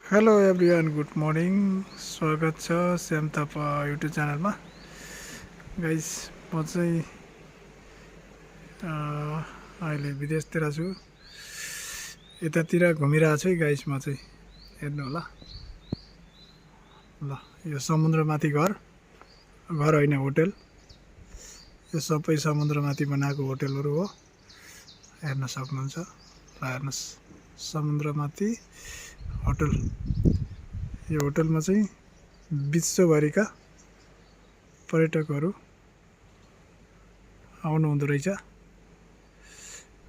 Hello everyone, good morning. स्वागत छ Shyam Thapa YouTube च्यानलमा। गाइस, म चाहिँ अहिले विदेशतिर छु। यतातिर घुमिरहेको छु है गाइस। म चाहिँ हेर्नु होला ल, यो समुद्रमाथि घर होइन, होटल। यो सबै समुद्रमाथि बनाएको होटलहरू हो, हेर्न सक्नुहुन्छ। ल हेर्नुहोस्, समुद्रमाथि होटल। यो होटलमा चाहिँ विश्वभरिका पर्यटकहरू आउनु हुँदो रहेछ।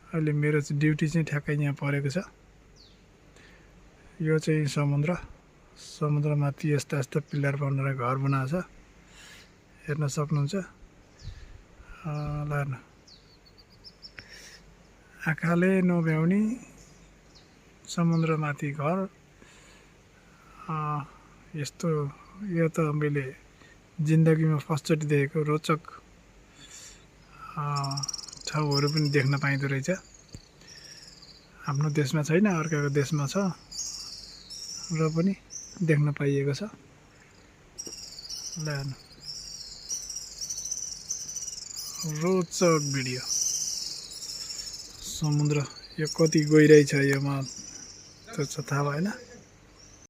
अहिले मेरो ड्युटी चाहिँ ठ्याक्कै यहाँ परेको छ। यो चाहिँ समुद्रमाथि यस्ता यस्ता पिलर बनाएर घर बनाएको छ, हेर्न सक्नुहुन्छ। ल हेर्नु, आँखाले नभ्याउने समुद्रमाथि घर। यस्तो यो त मैले जिन्दगीमा फर्स्टचोटि देखेको रोचक ठाउँहरू पनि देख्न पाइँदो रहेछ। आफ्नो देशमा छैन, अर्काको देशमा छ र पनि देख्न पाइएको छ। ल हेर्नु, रोचक भिडियो। समुद्र यो कति गइरहेछ, यो म थाहा भएन।